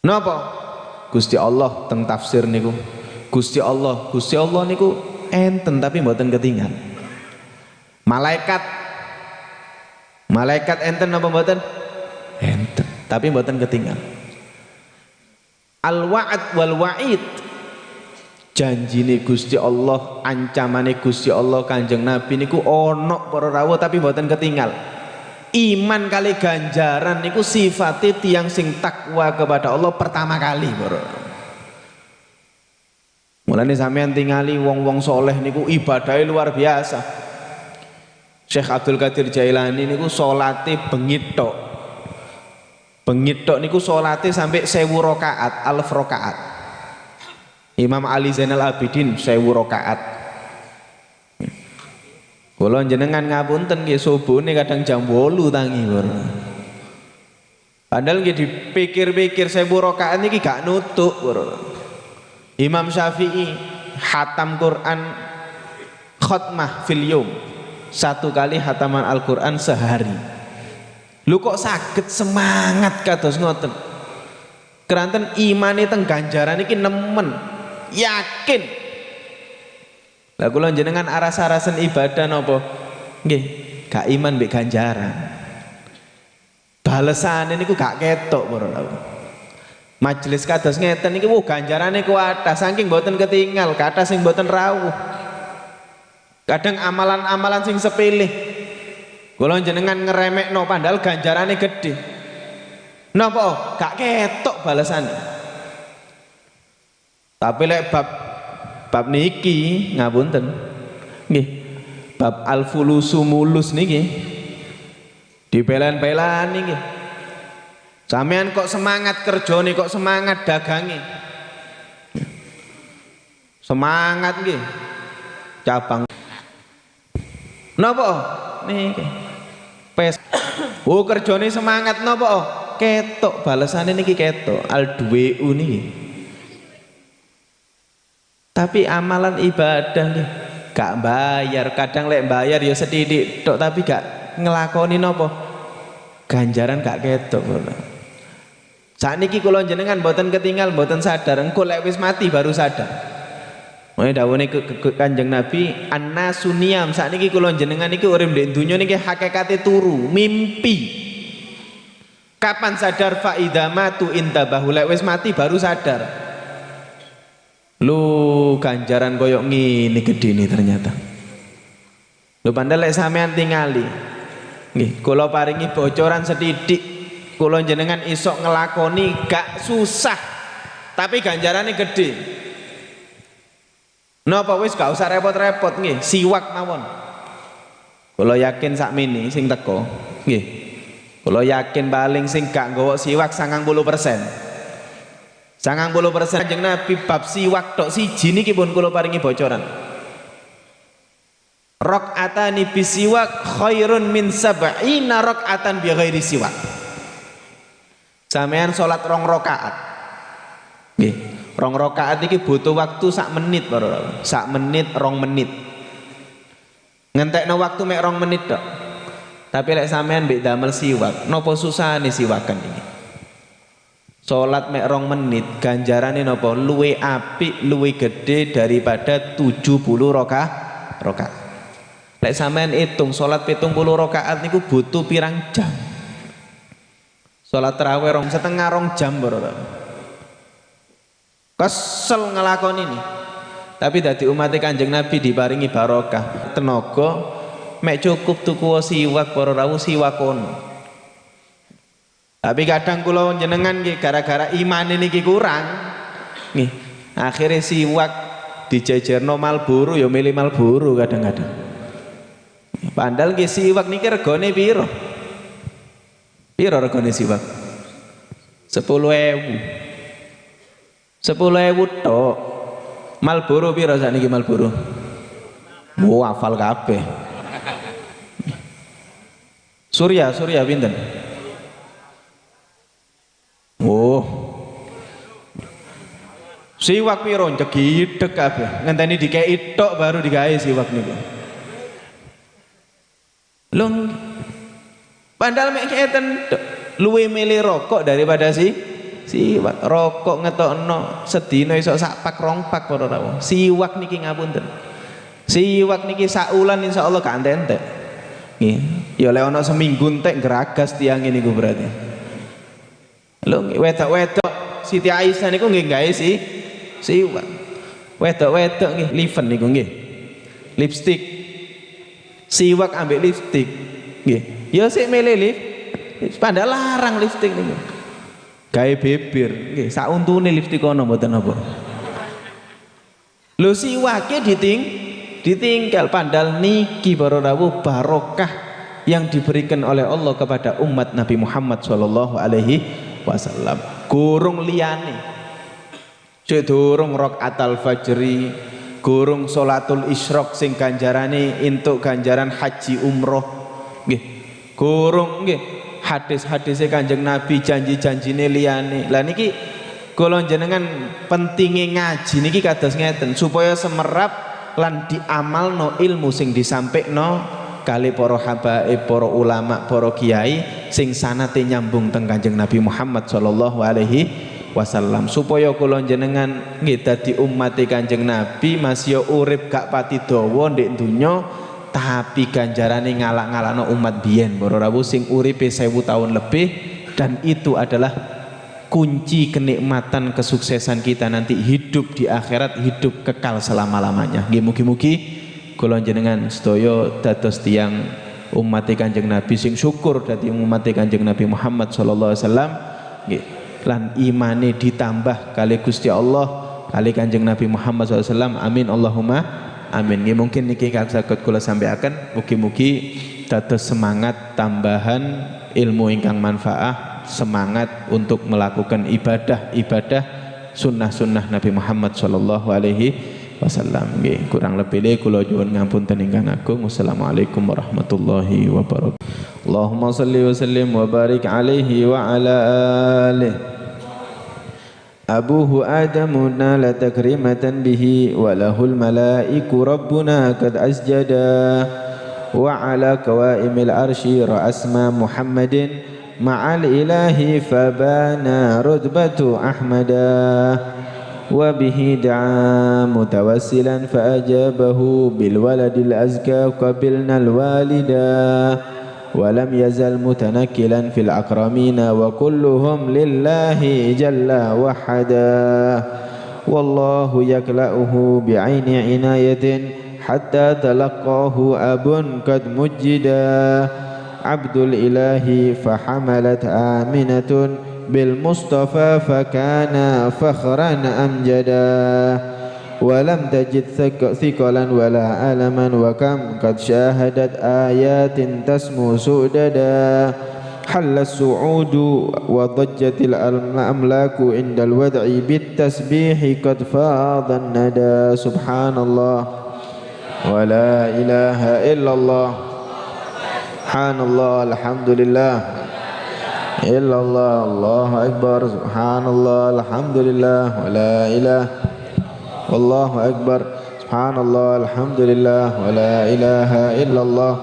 Napa? Gusti Allah teng tafsir niku. Gusti Allah niku enten tapi mboten ketinggal. Malaikat enten apa mboten? Enten, tapi mboten ketinggal. Al-wa'd wal wa'id, janjine Gusti Allah, ancamane Gusti Allah Kanjeng Nabi niku ana para rawuh tapi mboten ketinggal. Iman kali ganjaran niku sifate tiyang sing takwa kepada Allah pertama kali para. Mulane sampean tingali wong-wong soleh niku ibadahe luar biasa. Syekh Abdul Qadir Jailani niku salate bengi tok. Bengi tok niku salate sampai 1000 rakaat, 1000 rakaat. Imam Ali Zainal Abidin 1000 rakaat. Kula jenengan ngapunten nggih subuhne kadang jam 8 tangi para. Padahal nggih dipikir-pikir 1000 rakaat niki gak nutuk para. Imam Syafi'i hatam Quran khutmah fil yum, 1 kali hataman Al-Quran sehari. Lu kok saged semangat kados ngoten? Keranten imane teng ganjaran iki nemen, yakin. Lah kula jenengan aras-arasen ibadah napa? Nggih, gak iman mbek ganjaran. Balesane niku gak ketok para rawuh. Majelis kados ngeten iki ganjarane kuwatah saking mboten ketinggal, kathah sing mboten rawuh. Kadang amalan-amalan sing sepele kula jenengan ngeremekno padahal ganjarane gedhe. Napa? Gak ketok balesane. Tapi lek bab niki ngapunten. Nggih. Bab al-fulusu mulus niki dipelan-pelan niki. Sampean kok semangat kerjane, kok semangat dagange. Semangat nggih. Cabang. Napa? Niki. Pes. Oh kerjane semangat napa? Ketok balesane niki ketok. Al-duweu niki. Tapi amalan ibadah nggih gak bayar. Kadang lek bayar ya sethithik tok tapi gak ngelakoni napa? Ganjaran gak ketok. Sakniki kula jenengan mboten ketinggal, mboten sadar, engko lek wis mati baru sadar. Mulane dawuhne Kanjeng Nabi, annasu niyam, sakniki kula jenengan iki urip ndek donya niki hakikate turu, mimpi. Kapan sadar fa idza matu intabahu, lek wis mati baru sadar. Lu ganjaran koyok ngene gedene ternyata. Lu pandai lek sampean tingali. Nggih, kula paringi bocoran sethithik. Kula jenengan isok ngelakoni gak susah tapi ganjarannya gede. Napa wis gak usah repot-repot nggih, siwak mawon. Kula yakin sakmene sing teko nggih. Kula yakin paling sing gak nggawa siwak 90%. 90% Kanjeng Nabi bab siwak tok siji niki pun kula paringi bocoran. Rakaatani bisiwak khairun min sab'ina rakaatan bi ghairi siwak. Sampean salat 2 rakaat. Nggih, 2 rakaat iki butuh waktu 1 menit para. 1 menit, 2 menit. Ngentekno waktu mek 2 menit tok. Tapi lek sampean mbek damel siwak, napa susahane siwakan iki? Salat mek 2 menit, ganjarane napa? Luwe apik, luwe gede daripada 70 rakaat. Lek sampean hitung salat 70 rakaat niku butuh pirang jam? Salat tarawih 2,5 jam bro. Kesel ngelakoni ini. Tapi dadi umat Kanjeng Nabi diparingi barokah, tenaga mek cukup tuku siwak para rawuh siwakon. Tapi kadang kula jenengan nggih gara-gara iman niki kurang. Nggih, akhirnya siwak dijejerno Marlboro ya milih Marlboro kadang-kadang. Padahal nggih siwak niki regane piro? Piro regane siwak? 10.000. 10.000 tok. Marlboro piro sakniki Marlboro? Wo hafal kabeh. Surya pinten? Oh. Siwak piro jegideg kabeh. Ngenteni dikei tok baru digawe siwak niku. Padahal mek ngeten luwe milih rokok daripada siwak. Rokok ngetokno sedina iso sak pak rong pak para rawuh. Siwak niki ngapunten. Siwak niki saulan insyaallah gak entek. Nggih. Ya lek ana seminggu entek geragas tiyang niku berarti. Lho wedok-wedok Siti Aisyah niku nggih gawe siwak. Wedok-wedok nggih liven niku nggih. Lipstik. Siwak ambek lipstik. Nggih. Ya sik milih padahal larang lipstik niku. Gawe bibir, nggih, sak untune lipstik kono mboten napa. Lho siwake ditinggal padahal niki para rawuh barokah yang diberikan oleh Allah kepada umat Nabi Muhammad sallallahu alaihi wasallam. Gurung liyane. Cek durung rakaatul fajri, gurung salatul isyraq sing ganjarane entuk ganjaran haji umroh. Nggih. Gurung nggih. Hadis-hadisnya Kanjeng Nabi, janji-janjine liyane. Lah niki kula jenengan pentinge ngaji niki kados ngeten supaya semerap lan diamalno ilmu sing disampekno kali para habaib, para ulama, para kiai sing sanate nyambung teng Kanjeng Nabi Muhammad sallallahu alaihi wasallam supaya kula jenengan nggih dadi umate Kanjeng Nabi masih urip gak pati dawa ndek donya tapi ganjarane ngalak-ngalakno umat biyen para rawuh sing uripe 1000 tahun lebih dan itu adalah kunci kenikmatan kesuksesan kita nanti hidup di akhirat, hidup kekal selama-lamanya. Nggih mugi-mugi kula jenengan sedaya dados tiyang umat Kanjeng Nabi sing syukur dadi umat Kanjeng Nabi Muhammad sallallahu alaihi wasallam nggih lan imane ditambah kali Gusti Allah kali Kanjeng Nabi Muhammad sallallahu alaihi wasallam. Amin Allahumma amin. Ya, mungkin niki saged kula sampaikan mugi-mugi dados semangat tambahan ilmu ingkang manfaat, semangat untuk melakukan ibadah sunnah-sunnah Nabi Muhammad sallallahu alaihi wasallam. Nggih, kurang lebih kula nyuwun ngapunten ingkang agung. Wassalamualaikum warahmatullahi wabarakatuh. Allahumma shalli wa sallim wa barik alaihi wa ala alihi. أبوه آدم نال تكريمة به وله الملائك ربنا قد أسجدا وعلى كوائم العرش رأسما محمد مع الإله فبانا رتبة أحمدا وبه دعا متوسلا فأجابه بالولد الأزكى قبلنا الوالدا ولم يزل متنكلا في الأكرمين وكلهم لله جل وحدا والله يكلأه بعين عناية حتى تلقاه أب قد مجدا عبد الإله فحملت آمنة بالمصطفى فكان فخرا أمجدا ولم تجد ثقلا ولا ألما وكم قد شاهدت آيات تسمو سؤددا حل السعود وضجت الأملاك عند الودع بالتسبيح قد فاض الندى سبحان الله ولا إله إلا الله سبحان الله الحمد لله إلا الله الله أكبر سبحان الله الحمد لله ولا إله والله أكبر سبحان الله الحمد لله ولا إله إلا الله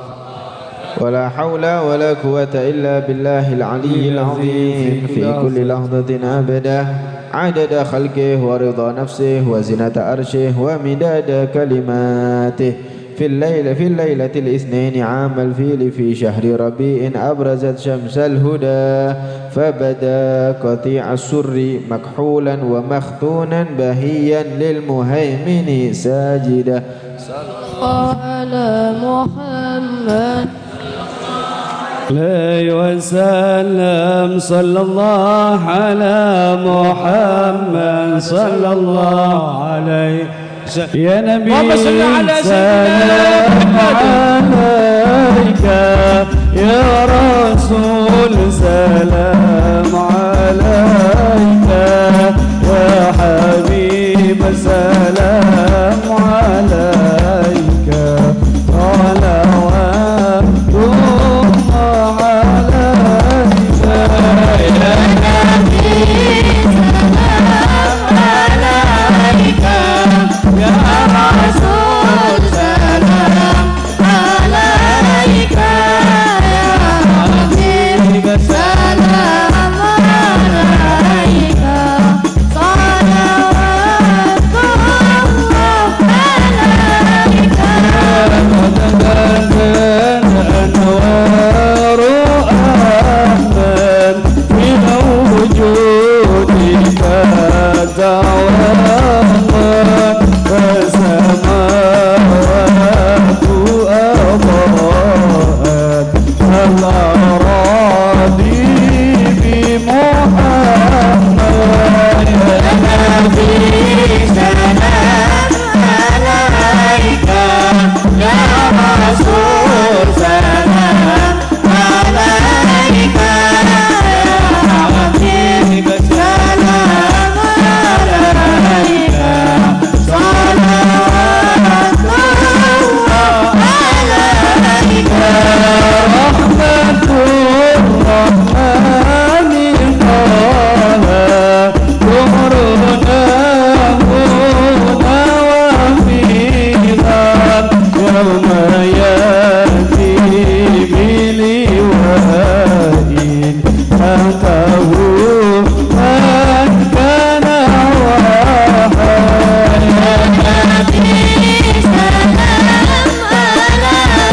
ولا حول ولا قوة إلا بالله العلي العظيم في كل لحظة أبدا عدد خلقه ورضا نفسه وزنة عرشه ومداد كلماته في الليلة الاثنين عام الفيل في شهر ربيع أبرزت شمس الهدى فبدا قطيع السر مكحولا ومختونا بهيا للمهيمن ساجدا صلى الله على محمد عليه وسلم صلى الله على محمد صلى الله عليه يا نبي سلام عليك يا رسول سلام عليك يا حبيب سلام عليك صلوات الله عليك يا نبي سلام عليك يا رسول سلام عليك يا حبيب سلام عليك سواء فسماوات أضاءت الأراضي بمحمد نبي سلام عليك يا رسول سلام عليك يا حبيب سلام عليك صلوات الله عليك رحمة الرحمن طه نورنا وفيها يوم يأتي بلواء أتاه من كان واحد نبي سلام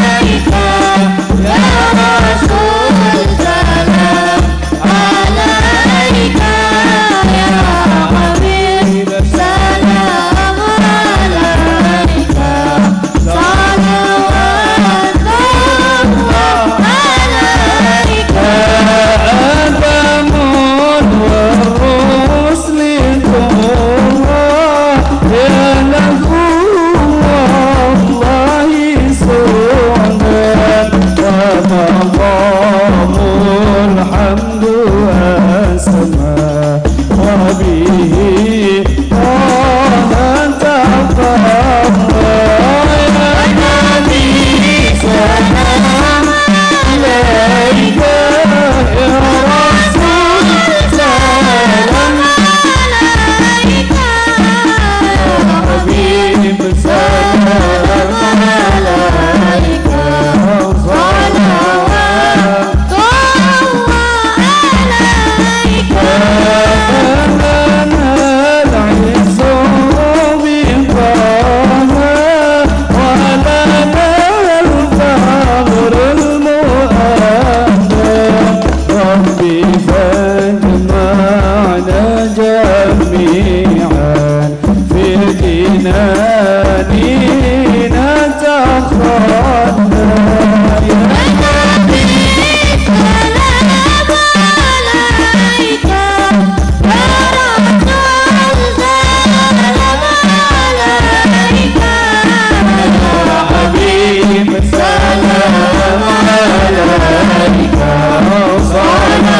عليك يا رسول سلام عليك يا حبيب سلام عليك صلوات الله عليك آدم والرسل طه يا له والله سعدا ومقام الحمد أسمى وبه طه تفضل يا نبي سلام عليك يا رسول سلام عليك حبيب سلام عليك صلوات الله عليك لنا العز بطه ولنا الفخر المؤمن ربي فاجمعنا جميعا في الجنان نتخلى يا نبي سلام عليك يا رسول سلام عليك حبيب سلام عليك صلوات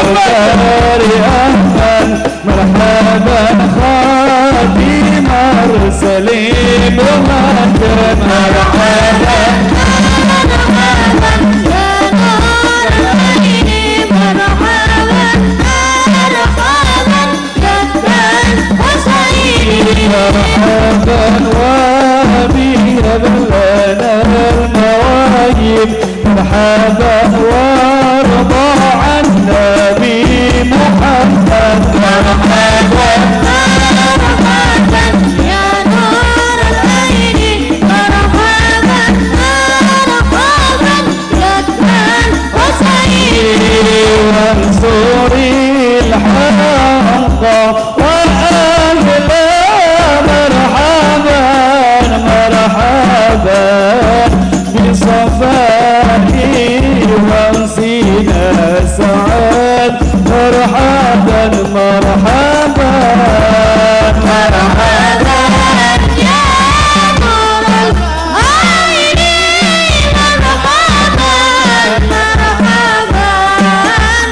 الله عليك مرحبا خادم مرسلين ومكان مرحبا يا نور العين مرحبا مرحبا جدا وسعيد مرحبا وبيا لنا المواهب مرحبا وارضى عنا بمحمد مرحبا مرحبا يا نور العين مرحبا مرحبا جدا وسعيد وانصر الحق وأهلا مرحبا مرحبا بصفائي وانسينا سعاد مرحبا مرحبا مرحبا يا نور العين مرحبا مرحبا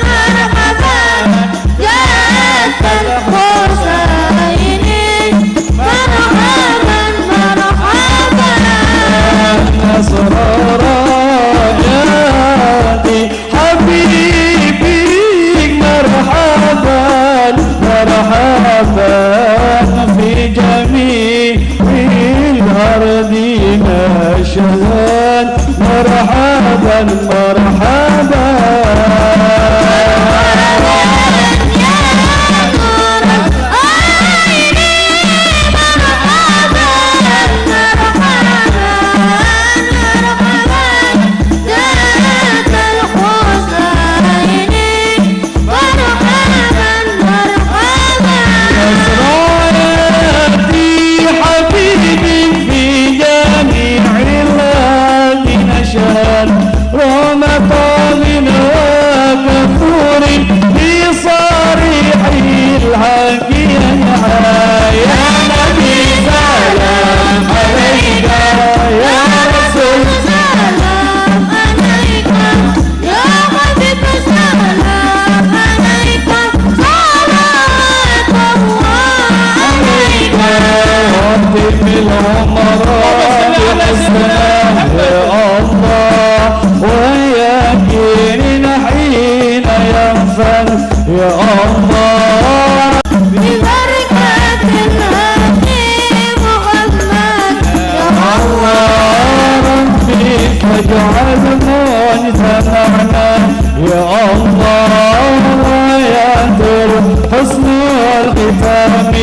مرحبا جد الحسين مرحبا مرحبا نصر راجاتي حبيبي مرحبا مرحبا في جميع الأرض نشهد مرحبا مرحبا واجعل مجتمعنا يا الله وينظر حسن الختام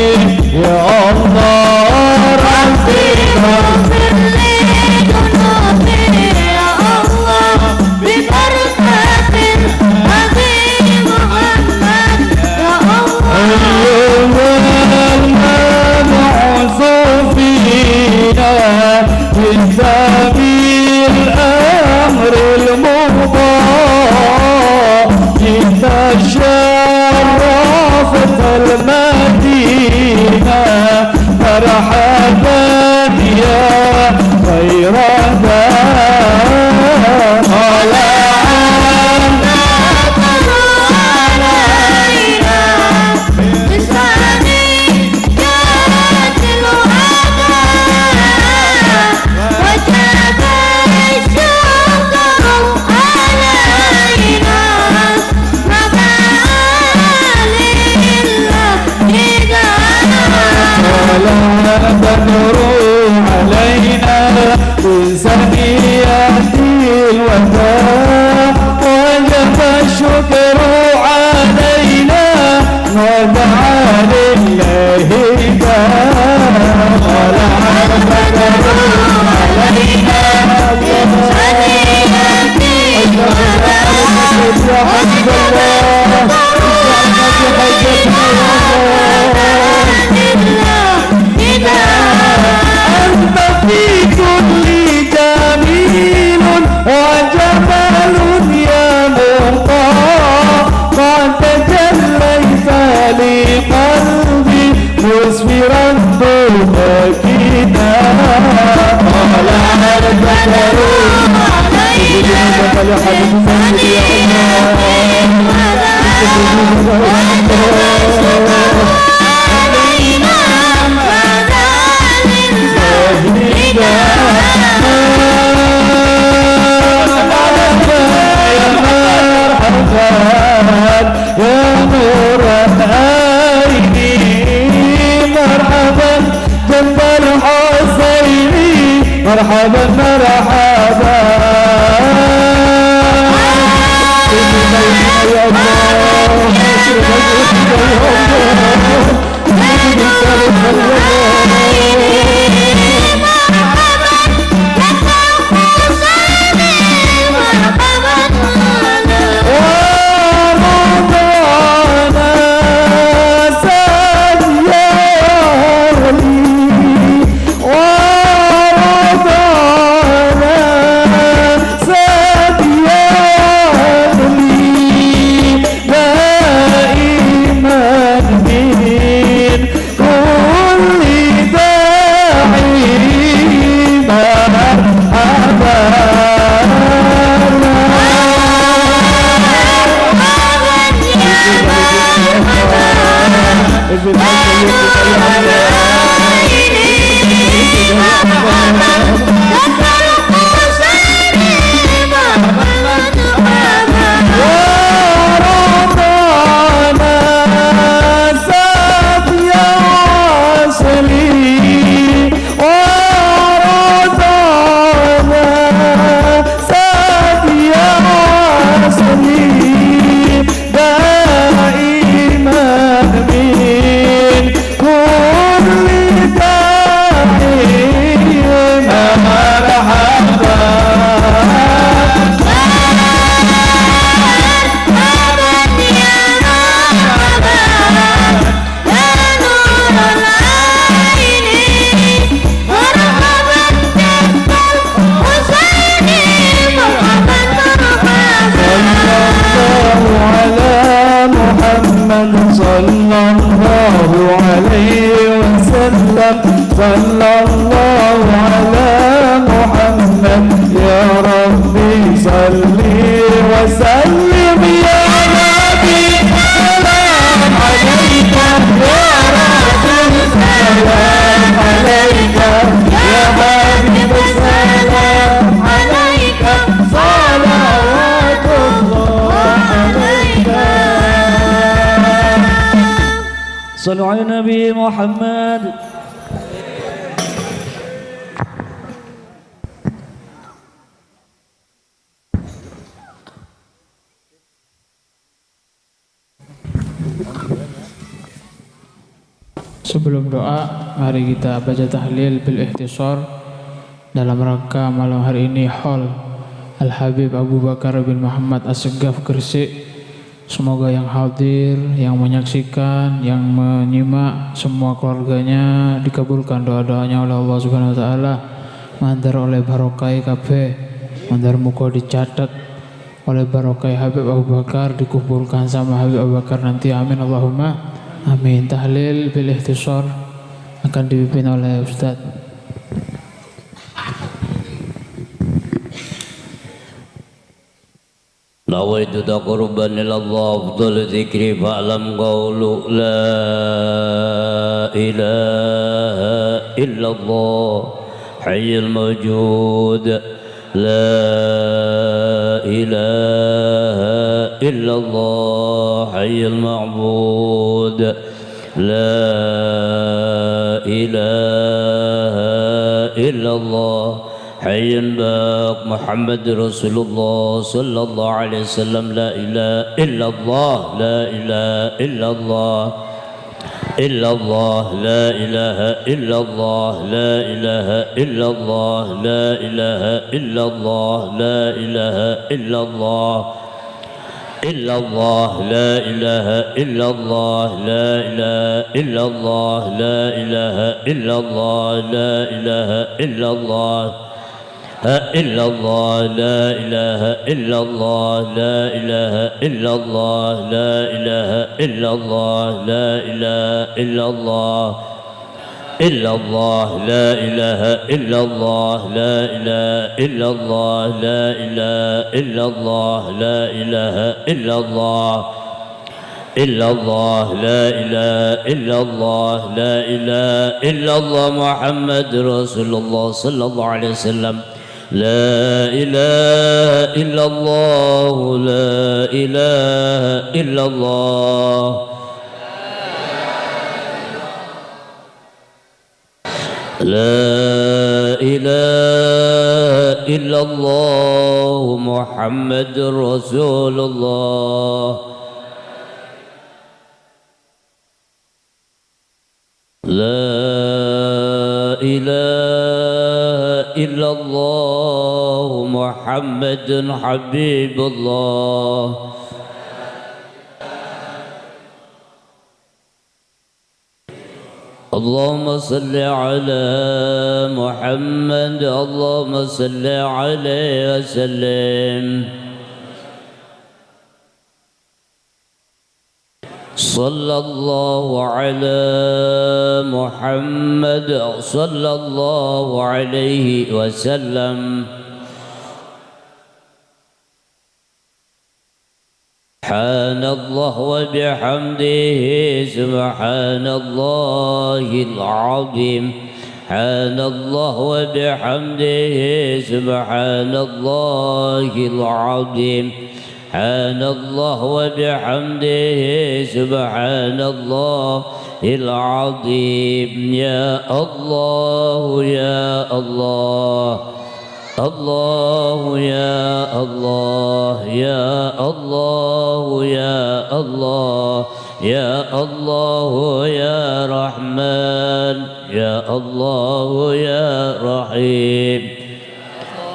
يا الله ربي اغفر لي ذنوبي يا الله ببركة النبي محمد يا الله أيها المبعوث فينا بتأمين الأمر المهضى جئت شرفت المدينة مرحبا يا خير دار بدر علينا بسنيات الوداع وجب الشكر علينا ودعا لله طلع البدر علينا بسنيات الوداع حسب الله أنت في كل جميل وجمال يا مختار قد تجليت لقلبي مسفرا بمكينا طلع البدر علينا يا نور العين مرحبا جنب الحسين مرحبا مرحبا يا صلوا على النبي محمد. Sebelum doa, mari kita baca tahlil bil ihtisar dalam rangka malam hari ini Hall Al-Habib Abu Bakar bin Muhammad As-Segaf Gresik. Semoga yang hadir, yang menyaksikan, yang menyimak, semua keluarganya dikabulkan doa-doanya oleh Allah Subhanahu wa taala. Mandar oleh barokai kabeh, mandar muka dicatat oleh barokai Habib Abu Bakar, dikumpulkan sama Habib Abu Bakar nanti, amin Allahumma amin. Tahlil bil ihtisar akan dipimpin oleh Ustaz. نويت تقربا إلى الله أفضل ذكري فاعلم قول لا إله إلا الله حي الموجود لا إله إلا الله حي المعبود لا إله إلا الله حي باق محمد رسول الله صلى الله عليه وسلم لا إله إلا الله لا إله إلا الله إلا الله لا إله إلا الله لا إله إلا الله لا إله إلا الله لا إله إلا الله إلا الله لا إله إلا الله لا إله إلا الله لا إله إلا الله لا إله إلا الله إلا الله لا إله إلا الله لا إله إلا الله لا إله إلا الله لا إله إلا الله إلا الله لا إله إلا الله لا إله إلا الله لا إله إلا الله لا إله إلا الله إلا الله لا إله إلا الله لا إله إلا الله محمد رسول الله صلى الله عليه وسلم لا إله إلا الله لا إله إلا الله لا إله إلا الله محمد رسول الله لا إله إلا الله محمد حبيب الله اللهم صل على محمد اللهم صل عليه وسلم صلى الله على محمد صلى الله عليه وسلم سبحان الله وبحمده سبحان الله العظيم سبحان الله وبحمده سبحان الله العظيم سبحان الله وبحمده سبحان الله العظيم يا الله يا الله الله يا الله يا الله يا الله يا الله يا رحمن يا الله يا رحيم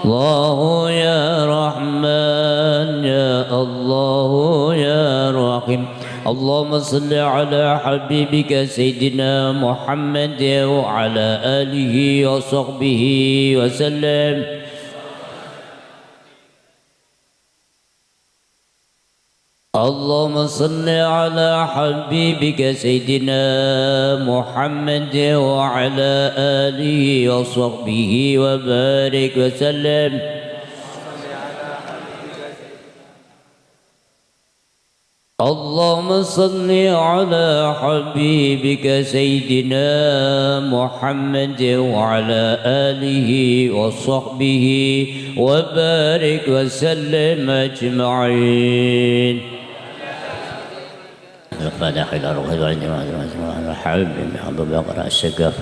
الله يا رحمن يا الله يا رحيم اللهم صل على حبيبك سيدنا محمد وعلى آله وصحبه وسلم اللهم صل على حبيبك سيدنا محمد وعلى آله وصحبه وبارك وسلم اللهم صل على حبيبك سيدنا محمد وعلى آله وصحبه وبارك وسلم أجمعين الفاتحة إلى روح السقف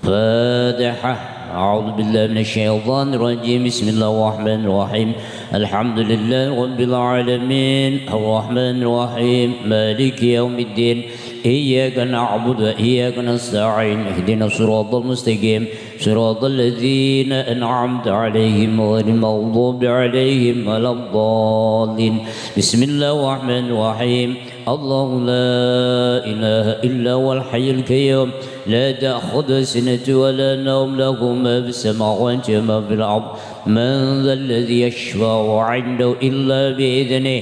فاتحة أعوذ بالله من الشيطان الرجيم بسم الله الرحمن الرحيم الحمد لله رب العالمين الرحمن الرحيم مالك يوم الدين إياك نعبد وإياك نستعين اهدنا الصراط المستقيم صراط الذين أنعمت عليهم غير المغضوب عليهم ولا الضالين بسم الله الرحمن الرحيم الله لا إله إلا هو الحي القيوم لا تأخذ سنة ولا نوم له ما في السماوات وما في الأرض من ذا الذي يشفع عنده إلا بإذنه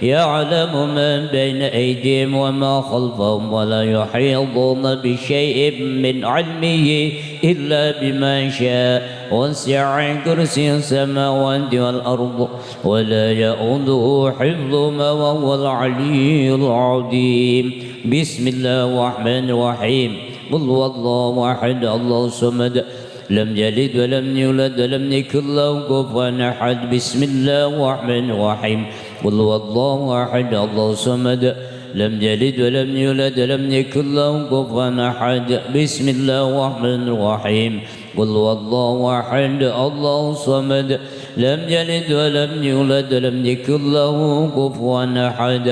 يعلم ما بين أيديهم وما خلفهم ولا يحيطون بشيء من علمه إلا بما شاء وسع كرسي السماوات والأرض ولا يؤوده حفظهما وهو العلي العظيم بسم الله الرحمن الرحيم قل هو الله أحد الله الصمد لم يلد ولم يولد ولم يكن له كفوا أحد بسم الله الرحمن الرحيم قل هو الله أحد الله الصمد لم يلد ولم يولد ولم يكن له كفوا أحد بسم الله الرحمن الرحيم قل هو الله أحد الله الصمد لم يلد ولم يولد ولم يكن له كفوا أحد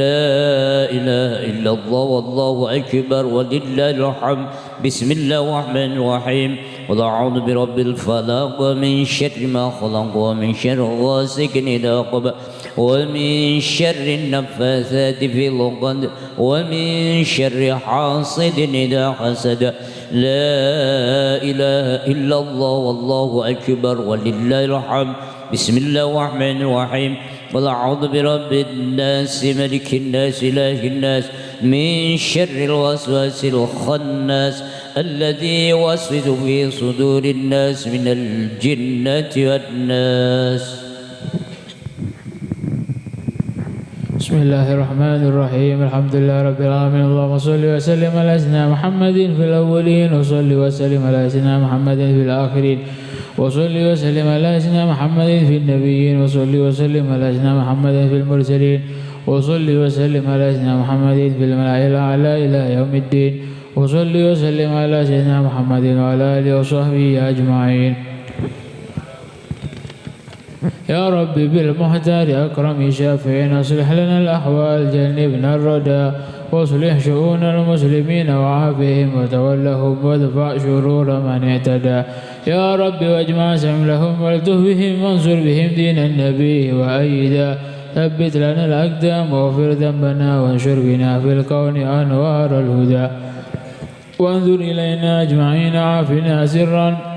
لا إله إلا الله والله أكبر ولله الحمد بسم الله الرحمن الرحيم قل أعوذ برب الفلق ومن شر ما خلق ومن شر غاسق إذا وقب ومن شر النفاثات في العقد ومن شر حاسد إذا حسد لا إله إلا الله والله أكبر ولله الحمد بسم الله الرحمن الرحيم قل أعوذ برب الناس ملك الناس إله الناس من شر الوسواس الخناس الذي يوسوس في صدور الناس من الجنة والناس بسم الله الرحمن الرحيم الحمد لله رب العالمين اللهم صل وسلم على سيدنا محمد في الأولين وصل وسلم على سيدنا محمد في الآخرين وصل وسلم على سيدنا محمد في النبيين وصل وسلم على سيدنا محمد في المرسلين وصل وسلم على سيدنا محمد في الملأ الأعلى إلى يوم الدين وصل وسلم على سيدنا محمد وعلى آله وصحبه أجمعين يا رب بالمختار أكرم شافعين أصلح لنا الأحوال جنبنا الردى واصلح شؤون المسلمين وعافهم وتولهم وادفع شرور من اعتدى يا رب واجمع سملهم والتف بهم وانصر بهم دين النبي وأيدا ثبت لنا الأقدام واغفر ذنبنا وانشر بنا في الكون أنوار الهدى وانظر إلينا أجمعين عافنا سرا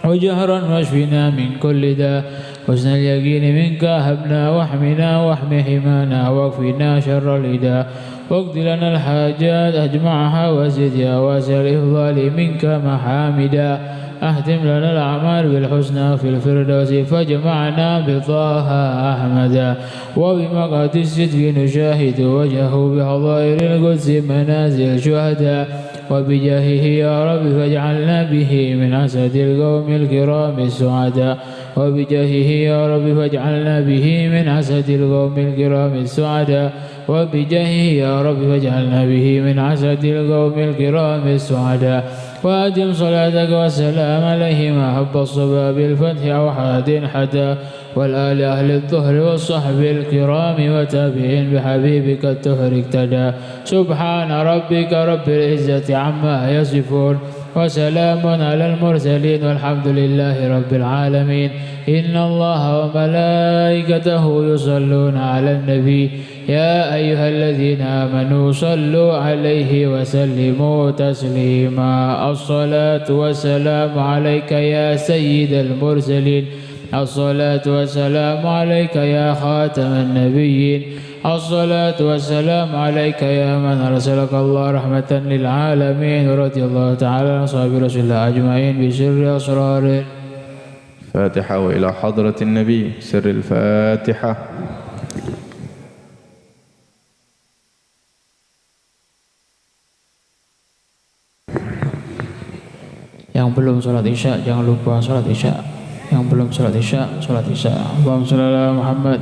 وجهرا واشفنا من كل داء حسن اليقين منك هبنا واحمنا واحم حمانا واكفنا شر الإداء واقض لنا الحاجات أجمعها وزد يا واسع الإفضال منك محامدا أهتم لنا الأعمال بالحسنى في الفردوس فاجمعنا بطه أحمدا وبمقعد الصدق نشاهد وجهه بحضائر القدس منازل شهداء وبجاهه يا رب فاجعلنا به من أسد القوم الكرام السعداء وبجاهه يا رب فاجعلنا به من أسد القوم الكرام السعداء وبجاهه يا رب فاجعلنا به من أسد القوم الكرام السعداء وأدم صلاتك والسلام عليه ما حب الصبا بالفتح أوحاد حتى والآل أهل الظهر والصحب الكرام وتابعين بحبيبك التهر اقتدى سبحان ربك رب العزة عما يصفون وسلام على المرسلين والحمد لله رب العالمين إن الله وملائكته يصلون على النبي يا أيها الذين آمنوا صلوا عليه وسلموا تسليما الصلاة والسلام عليك يا سيد المرسلين الصلاة والسلام عليك يا خاتم النبيين الصلاة والسلام عليك يا من أرسلك الله رحمة للعالمين رضي الله تعالى عن أصحاب رسول الله أجمعين بسر أسرار فاتحة وإلى حضرة النبي سر الفاتحة. Yang belum sholat isya jangan lupa sholat isya. Yang belum sholat isya sholat isya. Allahumma shalli ala Muhammad.